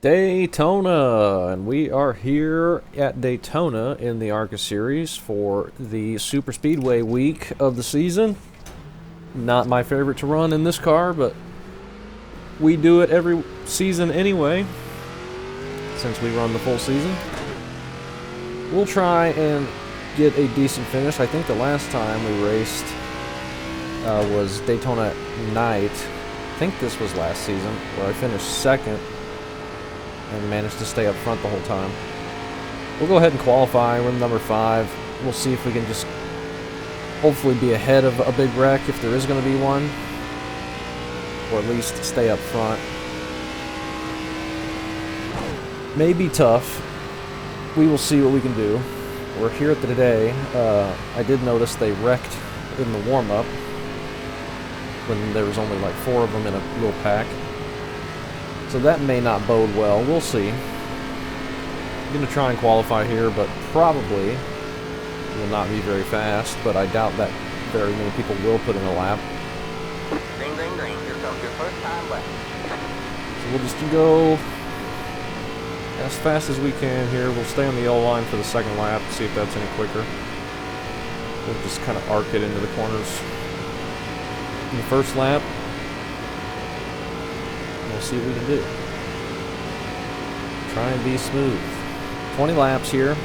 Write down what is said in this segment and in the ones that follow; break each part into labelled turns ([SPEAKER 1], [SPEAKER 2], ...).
[SPEAKER 1] Daytona, and we are here at Daytona in the ARCA Series for the Super Speedway week of the season. Not my favorite to run in this car, but we do it every season anyway, since we run the full season. We'll try and get a decent finish. I think the last time we raced was Daytona at night. I think this was last season, where I finished second and managed to stay up front the whole time. We'll go ahead and qualify. We're in number 5. We'll see if we can just hopefully be ahead of a big wreck if there is going to be one, or at least stay up front. May be tough. We will see what we can do. We're here at the today. I did notice they wrecked in the warm-up when there was only like 4 of them in a little pack. So that may not bode well. We'll see. I'm going to try and qualify here, but probably will not be very fast, but I doubt that very many people will put in a lap.
[SPEAKER 2] Ding, ding, ding. Here comes your first time left.
[SPEAKER 1] So we'll just go as fast as we can here. We'll stay on the yellow line for the second lap, see if that's any quicker. We'll just kind of arc it into the corners. In the first lap, we'll see what we can do. Try and be smooth. 20 laps here.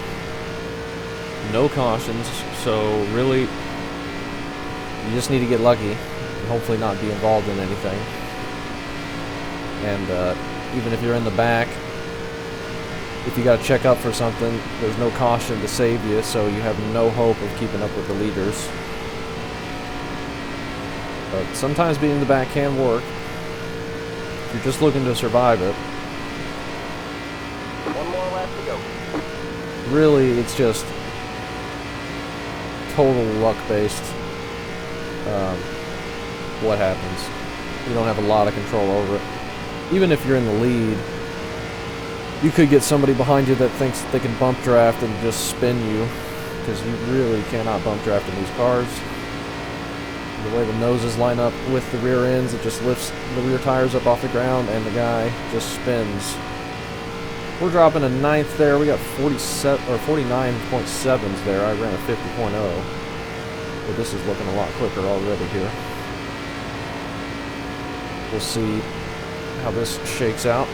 [SPEAKER 1] No cautions, so really you just need to get lucky and hopefully not be involved in anything. And even if you're in the back, if you got to check up for something, there's no caution to save you, so you have no hope of keeping up with the leaders. But sometimes being in the back can work if you're just looking to survive it.
[SPEAKER 2] One more lap to go.
[SPEAKER 1] Really, it's just total luck-based. What happens? You don't have a lot of control over it. Even if you're in the lead, you could get somebody behind you that thinks they can bump draft and just spin you, because you really cannot bump draft in these cars. The way the noses line up with the rear ends, it just lifts the rear tires up off the ground, and the guy just spins. We're dropping a 9th there. We got 47 or 49.7s there. I ran a 50.0, but this is looking a lot quicker already here. We'll see how this shakes out.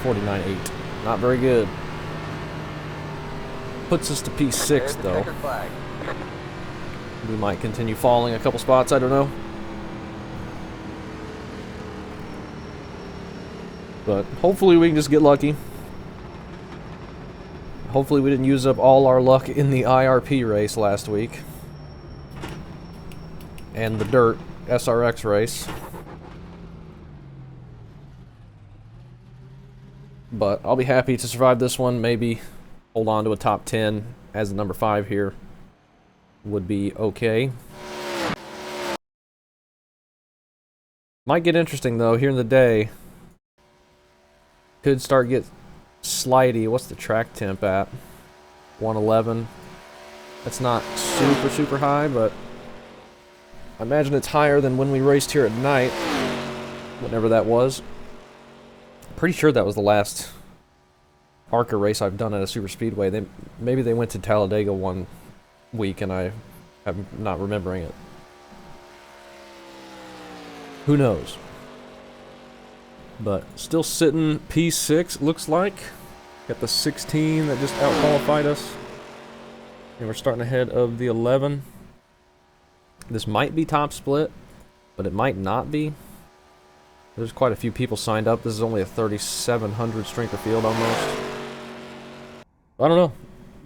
[SPEAKER 1] .49.8. Not very good. Puts us to P6 though. We might continue falling a couple spots, I don't know. But hopefully we can just get lucky. Hopefully we didn't use up all our luck in the IRP race last week. And the dirt SRX race. But I'll be happy to survive this one. Maybe hold on to a top 10 as the number 5 here would be okay. Might get interesting though here in the day. Could start get slidey. What's the track temp at? 111. That's not super high, but I imagine it's higher than when we raced here at night, whenever that was. Pretty sure that was the last ARCA race I've done at a super speedway. Maybe they went to Talladega one week and I am not remembering it. Who knows? But still sitting P6, looks like. Got the 16 that just out-qualified us. And we're starting ahead of the 11. This might be top split, but it might not be. There's quite a few people signed up. This is only a 3,700 strength of field almost. I don't know.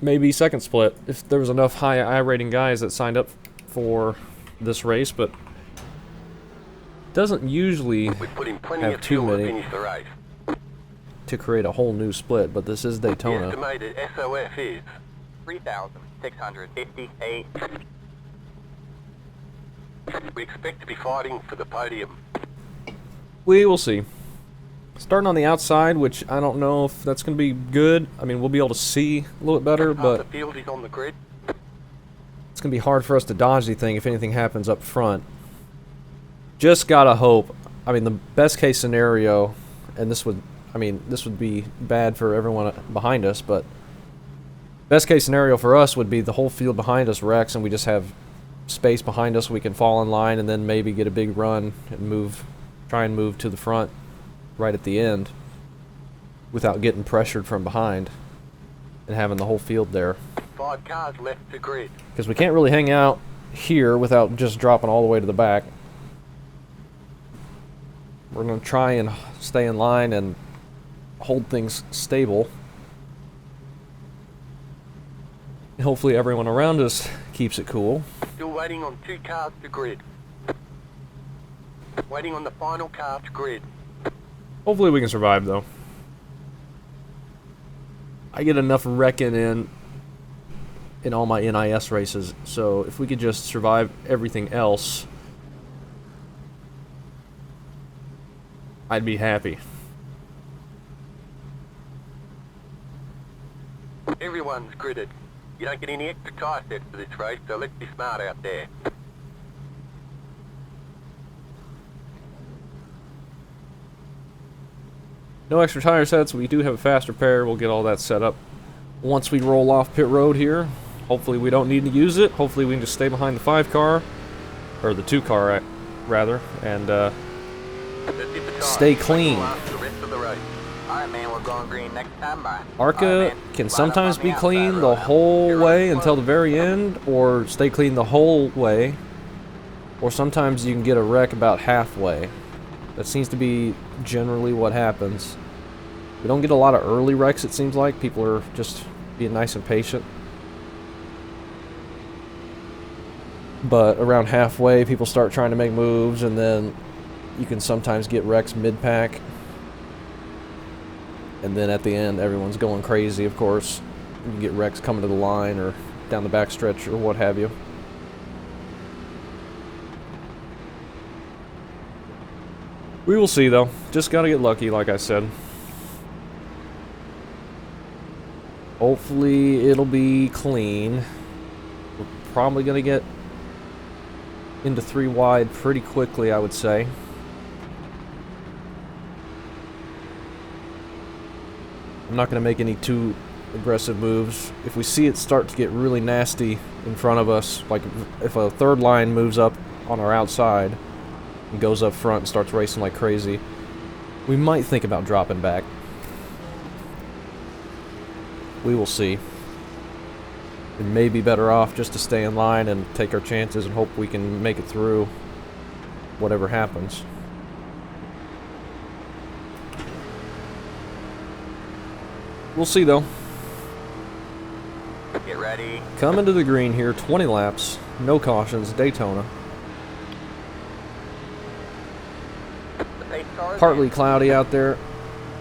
[SPEAKER 1] Maybe second split if there was enough high I-rating guys that signed up for this race, but doesn't usually have too many to create a whole new split, but this is Daytona.
[SPEAKER 2] The estimated SOF is 3,658. We expect to be fighting for the podium.
[SPEAKER 1] We will see. Starting on the outside, which I don't know if that's going to be good. I mean, we'll be able to see a little bit better, but
[SPEAKER 2] the field is on the grid.
[SPEAKER 1] It's going to be hard for us to dodge anything if anything happens up front. Just gotta hope. I mean, the best case scenario, and this would be bad for everyone behind us, but best case scenario for us would be the whole field behind us wrecks and we just have space behind us. We can fall in line and then maybe get a big run and try and move to the front right at the end without getting pressured from behind and having the whole field there.
[SPEAKER 2] 5 cars left to grid.
[SPEAKER 1] Because we can't really hang out here without just dropping all the way to the back. We're going to try and stay in line and hold things stable. Hopefully everyone around us keeps it cool.
[SPEAKER 2] Still waiting on 2 cars to grid. Waiting on the final car to grid.
[SPEAKER 1] Hopefully we can survive, though. I get enough wrecking in all my NIS races, so if we could just survive everything else, I'd be happy.
[SPEAKER 2] Everyone's gridded. You don't get any extra tire sets for this race, so let's be smart out there.
[SPEAKER 1] No extra tire sets. We do have a fast repair. We'll get all that set up once we roll off pit road here. Hopefully we don't need to use it. Hopefully we can just stay behind the 5 car, or the 2 car rather, and stay clean. ARCA can sometimes be clean the whole way until the very end, or stay clean the whole way, or sometimes you can get a wreck about halfway. That seems to be generally what happens. We don't get a lot of early wrecks, it seems like. People are just being nice and patient. But around halfway, people start trying to make moves, and then you can sometimes get wrecks mid-pack. And then at the end, everyone's going crazy, of course. You can get wrecks coming to the line or down the backstretch or what have you. We will see, though. Just gotta get lucky, like I said. Hopefully, it'll be clean. We're probably gonna get into 3 wide pretty quickly, I would say. I'm not going to make any too aggressive moves. If we see it start to get really nasty in front of us, like if a third line moves up on our outside and goes up front and starts racing like crazy, we might think about dropping back. We will see. It may be better off just to stay in line and take our chances and hope we can make it through whatever happens. We'll see, though.
[SPEAKER 2] Get ready.
[SPEAKER 1] Coming to the green here, 20 laps, no cautions, Daytona. Partly cloudy out there.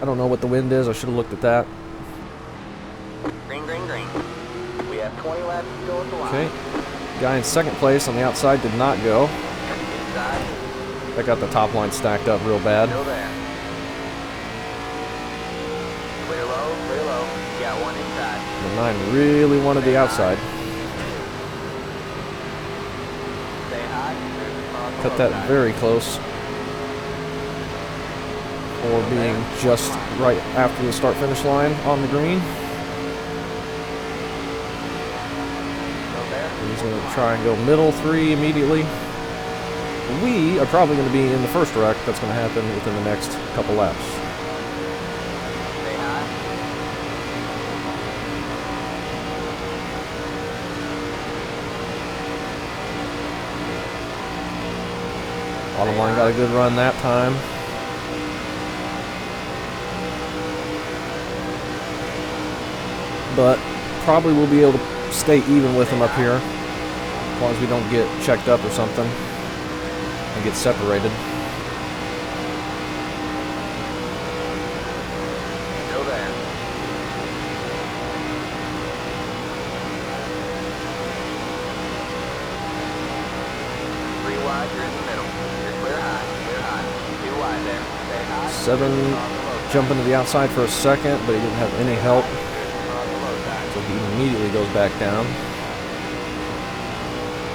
[SPEAKER 1] I don't know what the wind is. I should have looked at that.
[SPEAKER 2] Green, green, green. We have 20 laps to go at the line.
[SPEAKER 1] Okay. Guy in second place on the outside did not go.
[SPEAKER 2] Inside.
[SPEAKER 1] That got the top line stacked up real bad.
[SPEAKER 2] Still there. Clear low, clear low. You got one inside.
[SPEAKER 1] The 9 really wanted the outside.
[SPEAKER 2] Stay high. There's a car on the
[SPEAKER 1] Cut
[SPEAKER 2] low
[SPEAKER 1] that
[SPEAKER 2] side.
[SPEAKER 1] very close. Or being just right after the start-finish line on the green.
[SPEAKER 2] Still there.
[SPEAKER 1] He's going to try and go middle 3 immediately. We are probably going to be in the first wreck that's going to happen within the next couple laps.
[SPEAKER 2] Stay high.
[SPEAKER 1] Bottom line got a good run that time. But probably we'll be able to stay even with them up here, as long as we don't get checked up or something and get separated.
[SPEAKER 2] Still there. Three wide, you're in the middle. You're clear high, clear high. 2 wide there. Stay high.
[SPEAKER 1] 7
[SPEAKER 2] On the low side.
[SPEAKER 1] jumping to the outside for a second, but he didn't have any help,
[SPEAKER 2] On the low side.
[SPEAKER 1] so he immediately goes back down.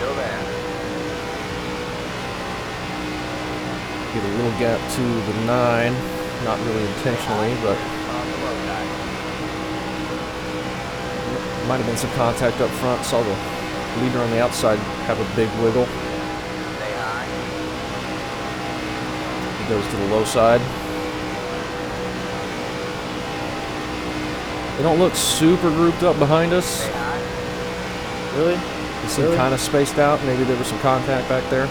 [SPEAKER 2] Still there.
[SPEAKER 1] Get a little gap to the 9. Not really intentionally, but
[SPEAKER 2] On the low side.
[SPEAKER 1] might have been some contact up front. Saw the leader on the outside have a big wiggle.
[SPEAKER 2] Stay high.
[SPEAKER 1] He goes to the low side. They don't look super grouped up behind us.
[SPEAKER 2] Stay high.
[SPEAKER 1] Really? They seem kind of spaced out. Maybe there was some contact back there.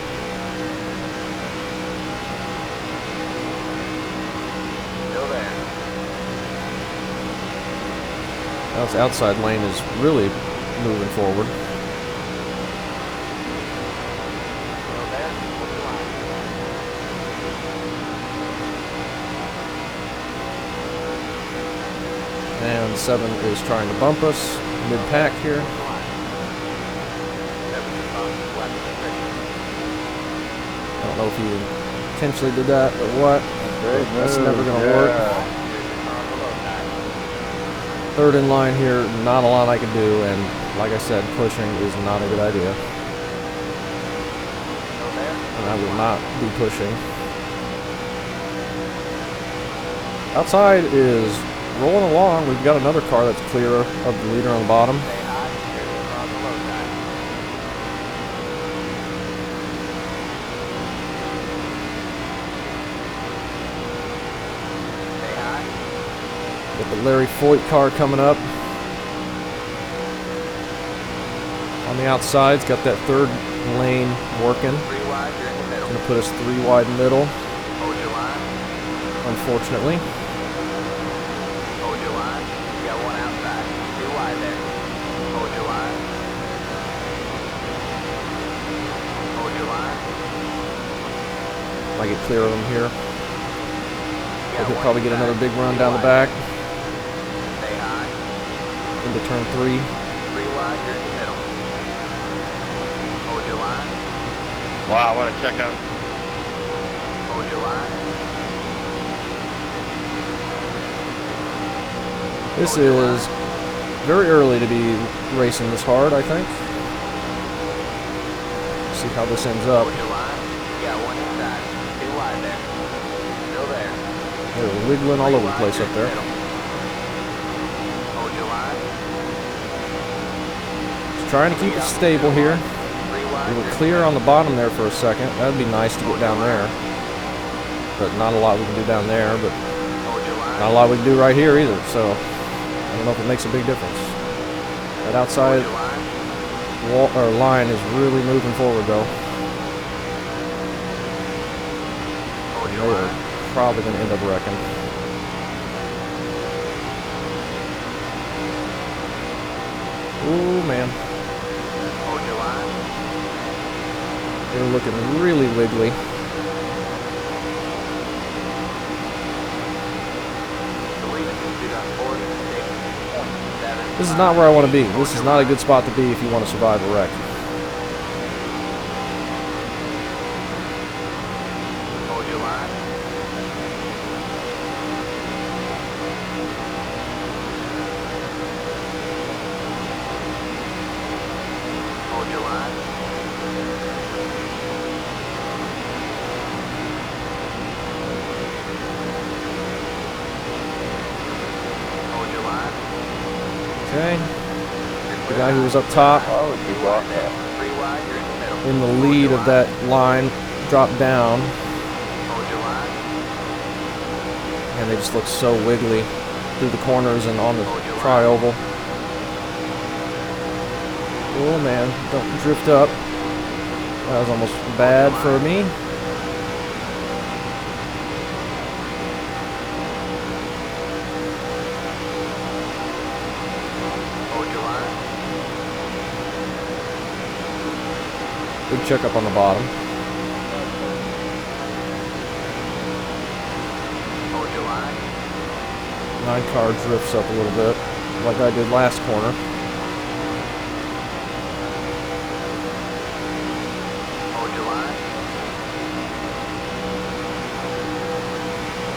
[SPEAKER 2] Still there.
[SPEAKER 1] Now this outside lane is really moving forward.
[SPEAKER 2] Still there. Hold your line.
[SPEAKER 1] And 7 is trying to bump us mid-pack here.
[SPEAKER 2] Hold your line. 7 is on left restriction.
[SPEAKER 1] I don't know if he intentionally did that or what. That's never going to work.
[SPEAKER 2] On the low side.
[SPEAKER 1] Third in line here, not a lot I can do, and like I said, pushing is not a good idea.
[SPEAKER 2] Still there.
[SPEAKER 1] And I will not be pushing. Outside is rolling along. We've got another car that's clear of the leader on the bottom.
[SPEAKER 2] Stay high. You're on the low side. Stay high.
[SPEAKER 1] Got the Larry Foyt car coming up. On the outside, it's got that third lane working.
[SPEAKER 2] 3 wide. You're in the middle.
[SPEAKER 1] Gonna put us 3 wide middle,
[SPEAKER 2] Hold your line.
[SPEAKER 1] unfortunately.
[SPEAKER 2] Hold your line. You got 1 outside. 2 wide there. Hold your line. Hold your line.
[SPEAKER 1] Might get clear of them here.
[SPEAKER 2] You
[SPEAKER 1] We
[SPEAKER 2] got
[SPEAKER 1] could
[SPEAKER 2] 1
[SPEAKER 1] probably get
[SPEAKER 2] inside.
[SPEAKER 1] another big run
[SPEAKER 2] 2
[SPEAKER 1] down the
[SPEAKER 2] wide.
[SPEAKER 1] back
[SPEAKER 2] Stay high.
[SPEAKER 1] into turn 3.
[SPEAKER 2] 3 wide. You're in the middle. Hold your line.
[SPEAKER 3] Wow, what a checkout.
[SPEAKER 2] Hold your line.
[SPEAKER 1] This is very early to be racing this hard, I think. See how this ends up.
[SPEAKER 2] Hold your line. You got 1 inside. 2 wide there. Still there.
[SPEAKER 1] They're wiggling all over the place up there.
[SPEAKER 2] Hold your line.
[SPEAKER 1] Just trying to keep it stable here.
[SPEAKER 2] 3 wide.
[SPEAKER 1] We were clear on the bottom there for a second. That'd be nice to get down there. But not a lot we can do down there, but
[SPEAKER 2] Hold your line.
[SPEAKER 1] not a lot we can do right here either, so I don't know if it makes a big difference. That outside
[SPEAKER 2] Hold your line.
[SPEAKER 1] wall or line is really moving forward though.
[SPEAKER 2] Hold
[SPEAKER 1] They
[SPEAKER 2] your
[SPEAKER 1] are
[SPEAKER 2] line.
[SPEAKER 1] probably going to end up wrecking. Ooh, man.
[SPEAKER 2] Hold your line.
[SPEAKER 1] They're looking really wiggly. This is not where I want to be. This is not a good spot to be if you want to survive a wreck.
[SPEAKER 2] Hold your line. Hold your line. Hold your line.
[SPEAKER 1] Okay. The guy who was up top
[SPEAKER 3] Why would you walk that?
[SPEAKER 2] 3 wide, you're in the middle.
[SPEAKER 1] in the lead of that line dropped down,
[SPEAKER 2] Hold your line.
[SPEAKER 1] and they just look so wiggly through the corners and on the tri-oval. Oh man, don't drift up. That was almost bad for me.
[SPEAKER 2] Hold your line.
[SPEAKER 1] Big checkup on the bottom.
[SPEAKER 2] Hold your line.
[SPEAKER 1] 9 car drifts up a little bit, like I did last corner.
[SPEAKER 2] Hold your line.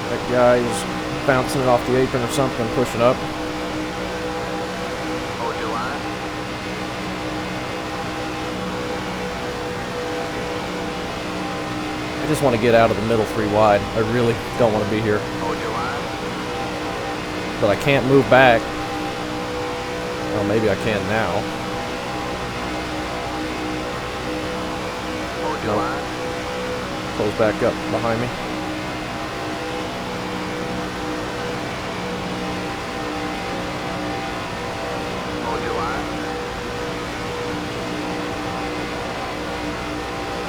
[SPEAKER 1] That guy is bouncing it off the apron or something, pushing up.
[SPEAKER 2] Hold your line.
[SPEAKER 1] I just want to get out of the middle 3 wide. I really don't want to be here.
[SPEAKER 2] Hold your line.
[SPEAKER 1] But I can't move back. Well, maybe I can now.
[SPEAKER 2] Hold your
[SPEAKER 1] No.
[SPEAKER 2] line.
[SPEAKER 1] Close back up behind me.
[SPEAKER 2] Hold your line.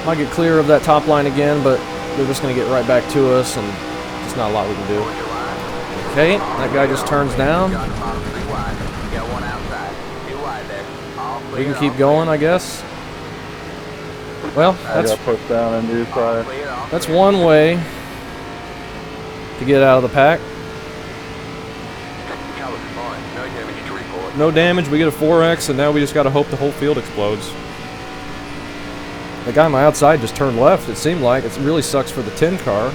[SPEAKER 1] Might get clear of that top line again, but they're just going to get right back to us, and there's not a lot we can do.
[SPEAKER 2] Hold your line.
[SPEAKER 1] Okay, that guy just turns down.
[SPEAKER 2] Got the bottom 3 wide. You got one outside. 2 wide there. All
[SPEAKER 1] We
[SPEAKER 2] clear,
[SPEAKER 1] can keep
[SPEAKER 2] all
[SPEAKER 1] going,
[SPEAKER 2] clear.
[SPEAKER 1] I guess. Well,
[SPEAKER 3] I
[SPEAKER 1] that's
[SPEAKER 3] got pushed down and do
[SPEAKER 2] All
[SPEAKER 3] fire.
[SPEAKER 2] clear, all
[SPEAKER 1] That's
[SPEAKER 2] clear.
[SPEAKER 1] one way to get out of the pack.
[SPEAKER 2] Caliber's fine. No damage to report.
[SPEAKER 1] No damage, we get a 4X, and now we just gotta hope the whole field explodes. The guy on my outside just turned left, it seemed like. It really sucks for the 10 car.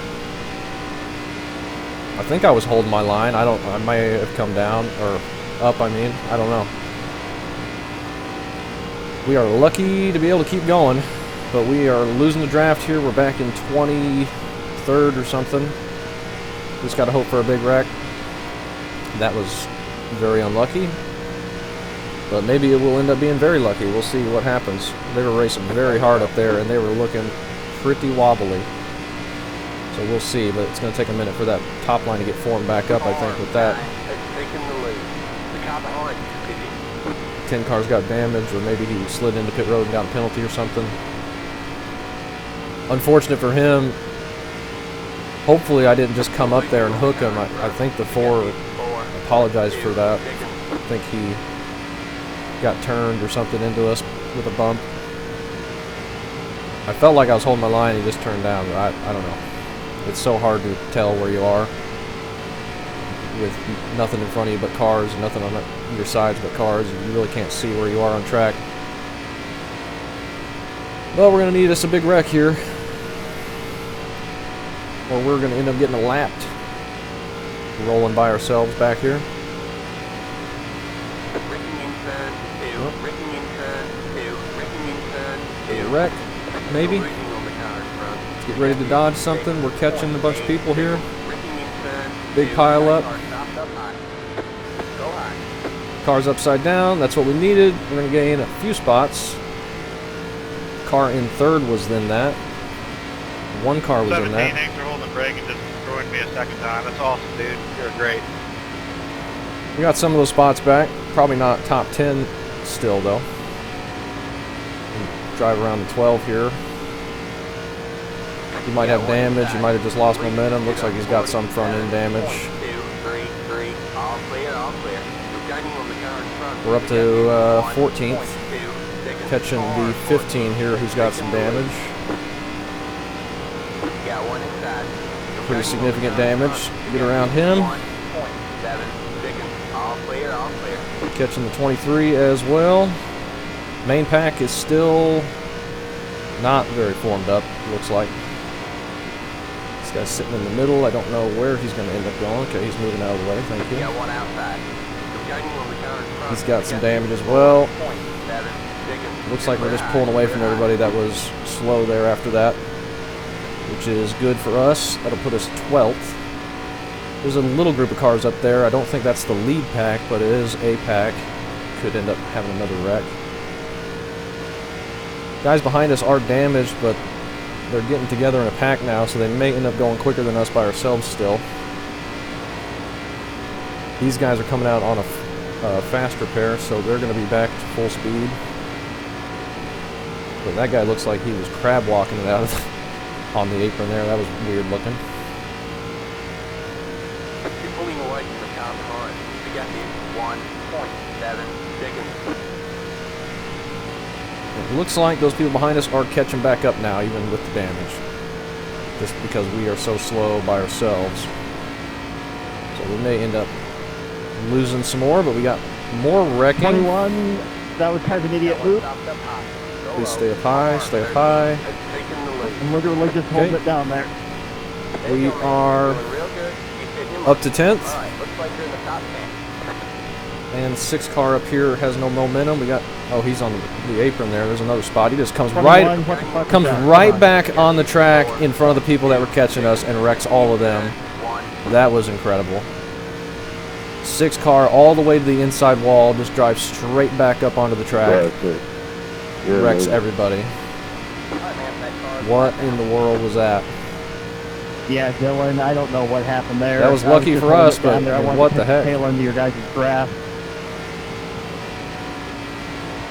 [SPEAKER 1] I think I was holding my line. I may have come down, or up, I mean. I don't know. We are lucky to be able to keep going, but we are losing the draft here. We're back in 23rd or something. Just gotta hope for a big wreck. That was very unlucky. But maybe it will end up being very lucky. We'll see what happens. They were racing very hard up there, and they were looking pretty wobbly. So we'll see, but it's going to take a minute for that top line to get formed back up, I think, with that.
[SPEAKER 2] Taking the lead. The car behind is pitting.
[SPEAKER 1] 10 cars got damaged, or maybe he slid into pit road and got a penalty or something. Unfortunate for him. Hopefully I didn't just come up there and hook him. I think the 4 apologized for that. I think he got turned or something into us with a bump. I felt like I was holding my line, he just turned down, but I don't know. It's so hard to tell where you are with nothing in front of you but cars, nothing on your sides but cars. You really can't see where you are on track. Well, we're going to need us a big wreck here, or we're going to end up getting lapped, rolling by ourselves back here.
[SPEAKER 2] Wrecking in turn 2. Wrecking in turn 2. Wrecking in turn 2.
[SPEAKER 1] A wreck, maybe.
[SPEAKER 2] Losing on the car in front.
[SPEAKER 1] Let's get ready to dodge something. We're catching a bunch of people here.
[SPEAKER 2] Wrecking in turn
[SPEAKER 1] Big
[SPEAKER 2] 2.
[SPEAKER 1] pile up.
[SPEAKER 2] Car stopped up high. Go high.
[SPEAKER 1] Car's upside down. That's what we needed. We're going to gain a few spots. Car in 3rd was in that. 1 car was in
[SPEAKER 3] 17,
[SPEAKER 1] that.
[SPEAKER 3] thanks for holding the brake and just destroying me a second time. That's awesome, dude. You're great.
[SPEAKER 1] We got some of those spots back. Probably not top 10 still, though. Drive around the 12 here. He might have damage. He might have just lost momentum. Looks like he's got some front end damage.
[SPEAKER 2] 2, 3, 3. All clear, all clear. We're gaining on the car in front.
[SPEAKER 1] We're up to 14th.
[SPEAKER 2] 2 seconds.
[SPEAKER 1] Catching the 15 here who's got some damage.
[SPEAKER 2] Got one inside.
[SPEAKER 1] Pretty significant damage. Get around him.
[SPEAKER 2] 1.7 seconds. All clear, all clear.
[SPEAKER 1] Catching the 23 as well. Main pack is still not very formed up, looks like. This guy's sitting in the middle. I don't know where he's going to end up going. Okay, he's moving out of the way. Thank you.
[SPEAKER 2] Got one outside. We're gaining on the car in front.
[SPEAKER 1] He's got some damage as well.
[SPEAKER 2] 0.7 seconds.
[SPEAKER 1] Looks like we're just pulling away from everybody that was slow there after that, which is good for us. That'll put us 12th. There's a little group of cars up there. I don't think that's the lead pack, but it is a pack. Could end up having another wreck. Guys behind us are damaged, but they're getting together in a pack now, so they may end up going quicker than us by ourselves still. These guys are coming out on a fast repair, so they're going to be back to full speed. But that guy looks like he was crab walking it out of on the apron there. That was weird looking.
[SPEAKER 2] You're pulling away from the car behind. We got hit 1.7 seconds.
[SPEAKER 1] It looks like those people behind us are catching back up now, even with the damage. Just because we are so slow by ourselves. So we may end up losing some more, but we got more wrecking.
[SPEAKER 4] 21, that was kind of an idiot move.
[SPEAKER 2] Stopped up high. Go
[SPEAKER 1] Please
[SPEAKER 2] up.
[SPEAKER 1] stay up high, stay up high.
[SPEAKER 2] Taking the lead.
[SPEAKER 4] I'm literally just holding it down there.
[SPEAKER 1] We are
[SPEAKER 2] Doing real good. You hit him
[SPEAKER 1] up to 10th.
[SPEAKER 2] All right, looks like you're in the top 10.
[SPEAKER 1] And 6 car up here has no momentum. We got, oh, he's on the apron there. There's another spot. He just comes
[SPEAKER 4] 21, what the fuck is that?
[SPEAKER 1] right
[SPEAKER 4] Come on.
[SPEAKER 1] back on the track in front of the people that were catching us and wrecks all of them. That was incredible. 6 car all the way to the inside wall, just drives straight back up onto the track. Wrecks everybody. What in the world was that?
[SPEAKER 4] Yeah, Dylan, I don't know what happened there.
[SPEAKER 1] That was
[SPEAKER 4] I
[SPEAKER 1] lucky
[SPEAKER 4] just
[SPEAKER 1] for
[SPEAKER 4] holding
[SPEAKER 1] us,
[SPEAKER 4] it down
[SPEAKER 1] but
[SPEAKER 4] there. I wanted
[SPEAKER 1] what
[SPEAKER 4] to
[SPEAKER 1] the heck?
[SPEAKER 4] tail into your guys' grasp.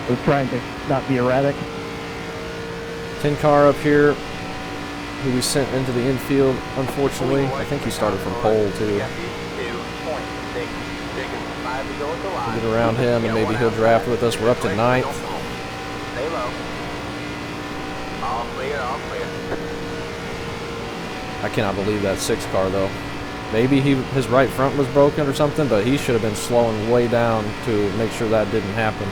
[SPEAKER 4] I was trying to not be erratic.
[SPEAKER 1] 10 car up here, who we sent into the infield, unfortunately. I think he started from pole, too. We'll get around him, and maybe he'll draft with us. We're up to 9th.
[SPEAKER 2] Stay low. All clear, all clear.
[SPEAKER 1] I cannot believe that 6 car, though. Maybe his right front was broken or something, but he should have been slowing way down to make sure that didn't happen.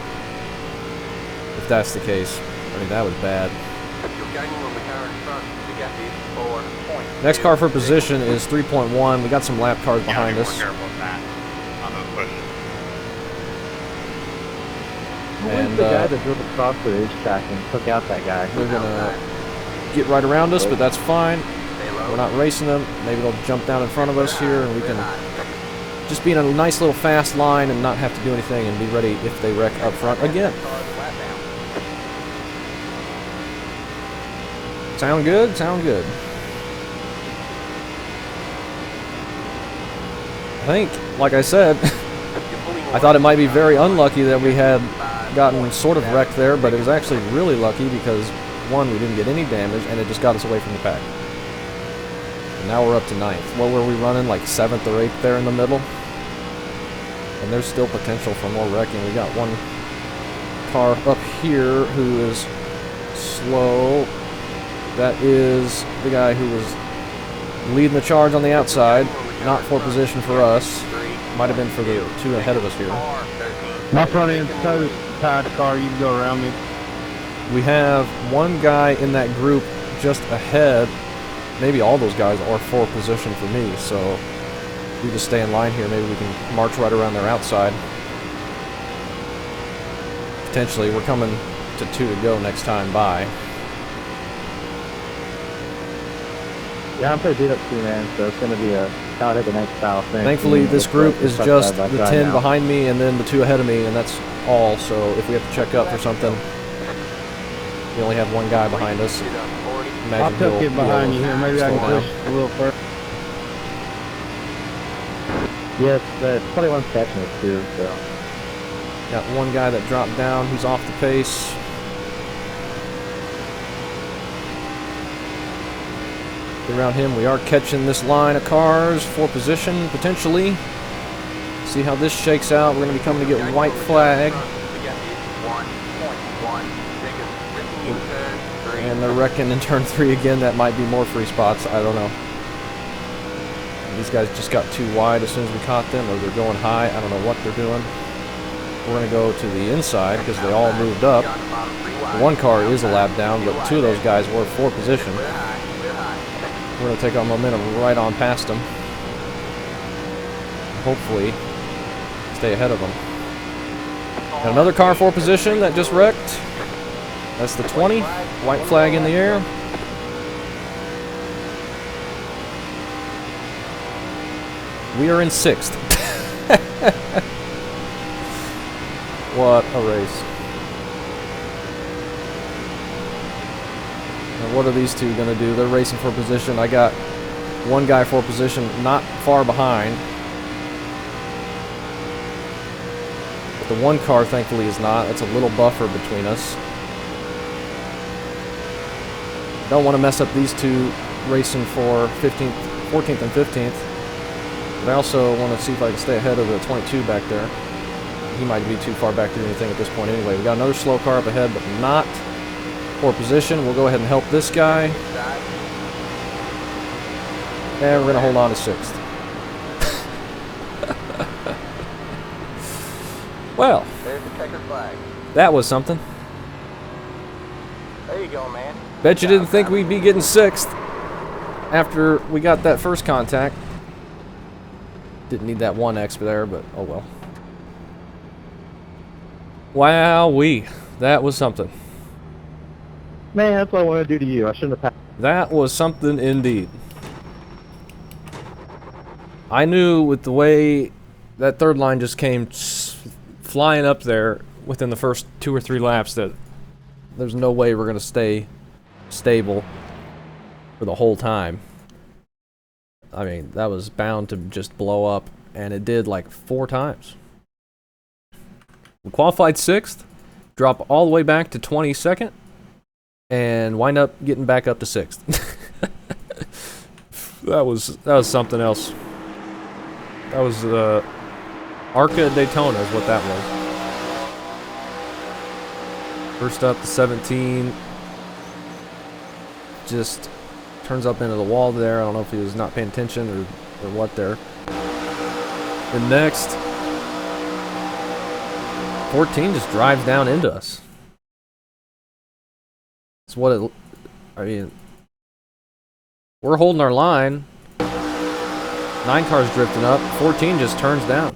[SPEAKER 1] If that's the case. I mean, that was bad.
[SPEAKER 2] You're gaining on the car in front. The gap is 4 points.
[SPEAKER 1] Next car for position is 3.1. We got some lap cars behind
[SPEAKER 3] Be
[SPEAKER 1] us.
[SPEAKER 3] more careful with that on those pushes.
[SPEAKER 1] And
[SPEAKER 5] the guy that drove across the racetrack and took out that guy?
[SPEAKER 1] they're going to get right around us, but that's fine. We're not racing them. Maybe they'll jump down in front of us here, and we can just be in a nice little fast line and not have to do anything and be ready if they wreck up front again. Sound good? Sound good. I think, like I said, I thought it might be very unlucky that we had gotten sort of wrecked there, but it was actually really lucky because, one, we didn't get any damage, and it just got us away from the pack. And now we're up to 9th. What were we running, like 7th or 8th there in the middle? And there's still potential for more wrecking. We got one car up here who is slow. That is the guy who was leading the charge on the outside. Not for position for us. Might have been for the 2 ahead of us here.
[SPEAKER 5] My front end's so tied car, you can go around me.
[SPEAKER 1] We have one guy in that group just ahead. Maybe all those guys are for position for me, so we just stay in line here. Maybe we can march right around their outside. Potentially, we're coming to 2 to go next time by.
[SPEAKER 5] Yeah, I'm pretty beat up too, man, so it's going to be a out at the next style thing.
[SPEAKER 1] Thankfully, this group is
[SPEAKER 5] Stuck
[SPEAKER 1] just
[SPEAKER 5] side by
[SPEAKER 1] the
[SPEAKER 5] side
[SPEAKER 1] 10
[SPEAKER 5] now.
[SPEAKER 1] behind me and then the 2 ahead of me, and that's all. So if we have to check up for something, we only have one guy behind us.
[SPEAKER 5] I'll
[SPEAKER 1] Imagine
[SPEAKER 5] tuck
[SPEAKER 1] he'll
[SPEAKER 5] it behind you here. Maybe I
[SPEAKER 1] slow
[SPEAKER 5] can
[SPEAKER 1] down.
[SPEAKER 5] push a little further. Yes, the 21's catching us too, so.
[SPEAKER 1] Got one guy that dropped down. He's off the pace. Around him, we are catching this line of cars for position, potentially. See how this shakes out. We're going to be coming to get white flag. And they're wrecking in turn 3 again. That might be more free spots. I don't know. These guys just got too wide as soon as we caught them, or they're going high. I don't know what they're doing. We're going to go to the inside because they all moved up. The one car is a lap down, but 2 of those guys were for position. We're going to take our momentum right on past them. Hopefully, stay ahead of them. Got another car for position that just wrecked. That's the 20. White flag in the air. We are in 6th. What a race. Now what are these 2 going to do? They're racing for position. I got one guy for position not far behind. But the one car, thankfully, is not. It's a little buffer between us. Don't want to mess up these 2 racing for 15th, 14th and 15th. But I also want to see if I can stay ahead of the 22 back there. He might be too far back to do anything at this point anyway. We got another slow car up ahead, but not for position. We'll go ahead and help this guy. And we're going to hold on to 6th. Well,
[SPEAKER 2] There's the checkered flag.
[SPEAKER 1] that was something.
[SPEAKER 2] There you go, man.
[SPEAKER 1] Bet you didn't think we'd be getting 6th after we got that first contact. Didn't need that 1X there, but oh well. Wowee. That was something.
[SPEAKER 5] Man, that's what I want to do to you. I shouldn't have passed.
[SPEAKER 1] That was something indeed. I knew with the way that third line just came flying up there within the first 2 or 3 laps that there's no way we're going to stay stable for the whole time. I mean, that was bound to just blow up, and it did like 4 times. We qualified 6th, drop all the way back to 22nd, and wind up getting back up to 6th. that was something else. That was ARCA Daytona is what that was. First up to 17. Just turns up into the wall there. I don't know if he was not paying attention or what there. The next 14 just drives down into us. It's what it. I mean, we're holding our line. 9 cars drifting up. 14 just turns down.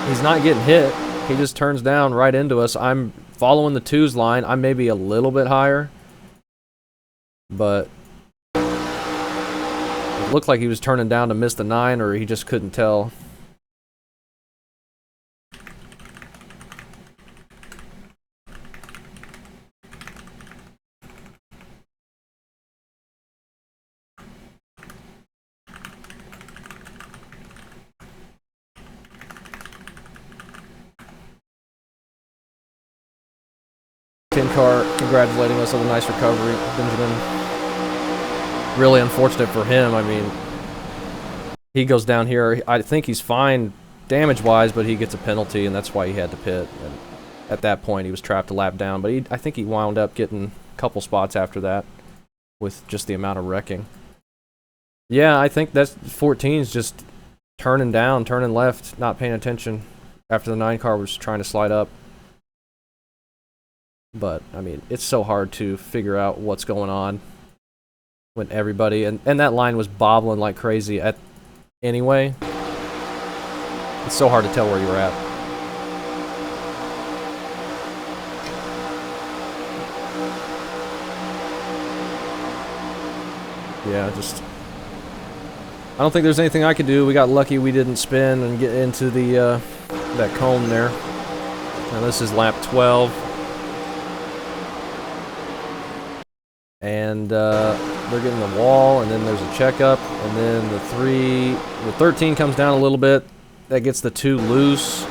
[SPEAKER 1] He's not getting hit. He just turns down right into us. I'm following the 2's line. I'm maybe a little bit higher. But it looked like he was turning down to miss the 9, or he just couldn't tell. Car congratulating us on a nice recovery, Benjamin. Really unfortunate for him. I mean, he goes down here. I think he's fine damage-wise, but he gets a penalty, and that's why he had to pit. And at that point, he was trapped a lap down. But I think he wound up getting a couple spots after that with just the amount of wrecking. Yeah, I think that's 14's just turning down, turning left, not paying attention after the 9 car was trying to slide up. But, I mean, it's so hard to figure out what's going on when everybody... And that line was bobbling like crazy anyway. It's so hard to tell where you're at. Yeah, just... I don't think there's anything I could do. We got lucky we didn't spin and get into the that cone there. Now this is lap 12. And they're getting the wall, and then there's a checkup, and then the 13 comes down a little bit. That gets the 2 loose.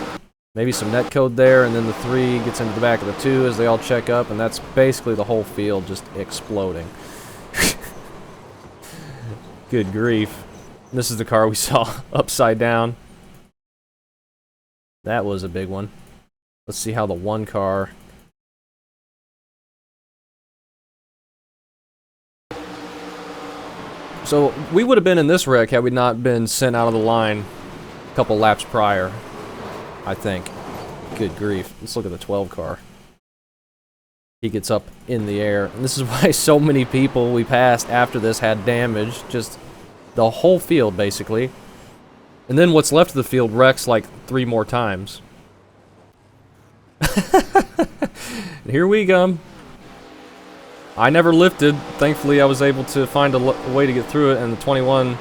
[SPEAKER 1] Maybe some net code there, and then the 3 gets into the back of the 2 as they all check up, and that's basically the whole field just exploding. Good grief. This is the car we saw upside down. That was a big one. Let's see how the 1 car... So, we would have been in this wreck had we not been sent out of the line a couple laps prior, I think. Good grief. Let's look at the 12 car. He gets up in the air. And this is why so many people we passed after this had damage. Just the whole field, basically. And then what's left of the field wrecks like 3 more times. Here we come. I never lifted. Thankfully, I was able to find a way to get through it, and the 21,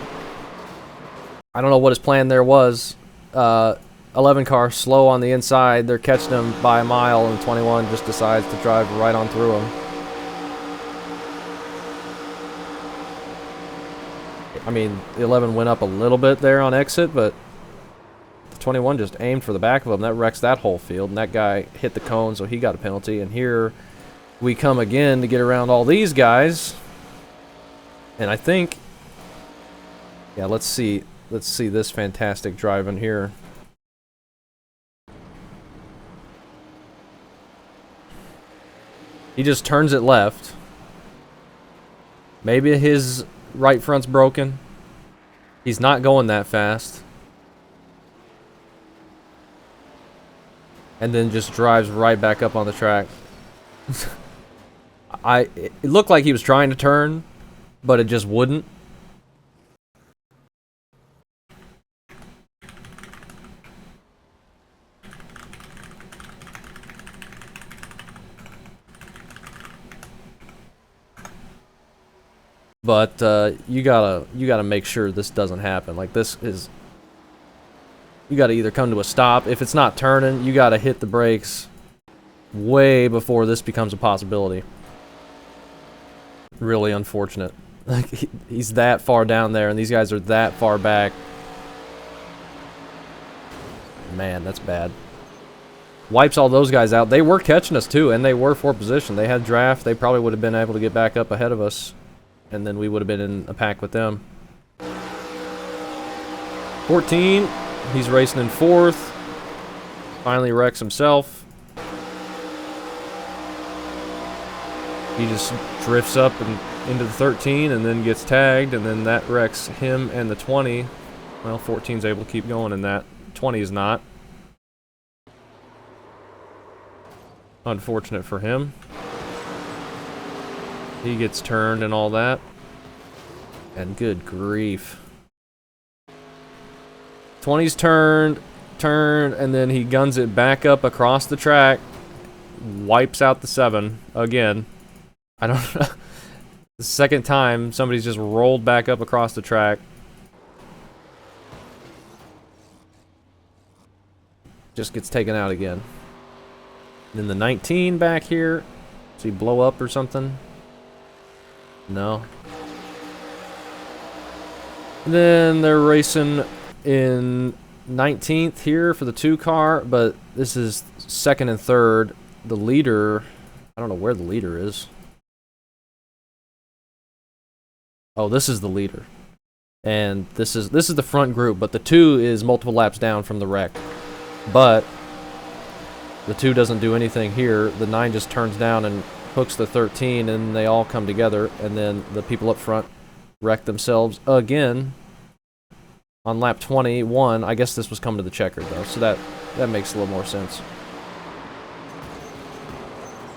[SPEAKER 1] I don't know what his plan there was. 11 car slow on the inside. They're catching him by a mile, and 21 just decides to drive right on through him. I mean, the 11 went up a little bit there on exit, but the 21 just aimed for the back of him. That wrecks that whole field, and that guy hit the cone, so he got a penalty, and here... we come again to get around all these guys. And I think... yeah, let's see this fantastic driving here. He just turns it left. Maybe his right front's broken. He's not going that fast. And then just drives right back up on the track. It looked like he was trying to turn, but it just wouldn't. But you gotta make sure this doesn't happen. Like, this is, you gotta either come to a stop. If it's not turning, you gotta hit the brakes way before this becomes a possibility. Really unfortunate. Like, he's that far down there, and these guys are that far back. Man, that's bad. Wipes all those guys out. They were catching us too, and they were for position. They had draft. They probably would have been able to get back up ahead of us, and then we would have been in a pack with them. 14. He's racing in 4th. Finally wrecks himself. He just drifts up and into the 13 and then gets tagged, and then that wrecks him and the 20. Well, 14's able to keep going in that. 20 is not. Unfortunate for him. He gets turned and all that. And good grief. 20's turned, and then he guns it back up across the track. Wipes out the 7 again. I don't know. The second time somebody's just rolled back up across the track. Just gets taken out again. Then the 19 back here. Does he blow up or something? No. And then they're racing in 19th here for the 2 car, but this is 2nd and 3rd. The leader, I don't know where the leader is. Oh, this is the leader. And this is the front group, but the 2 is multiple laps down from the wreck. But the 2 doesn't do anything here. The 9 just turns down and hooks the 13, and they all come together, and then the people up front wreck themselves again on lap 21. I guess this was coming to the checkered, though, so that makes a little more sense.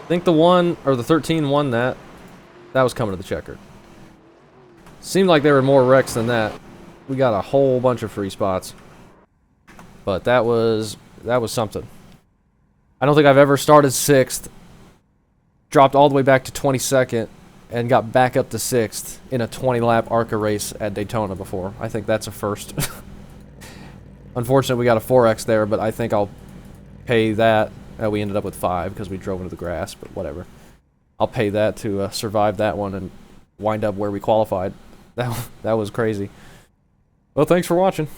[SPEAKER 1] I think the 1, or the 13 won that. That was coming to the checkered. Seemed like there were more wrecks than that. We got a whole bunch of free spots. But that was something. I don't think I've ever started 6th, dropped all the way back to 22nd, and got back up to 6th in a 20-lap ARCA race at Daytona before. I think that's a first. Unfortunately, we got a 4X there, but I think I'll pay that. We ended up with 5 because we drove into the grass, but whatever. I'll pay that to survive that one and wind up where we qualified. That was crazy. Well, thanks for watching.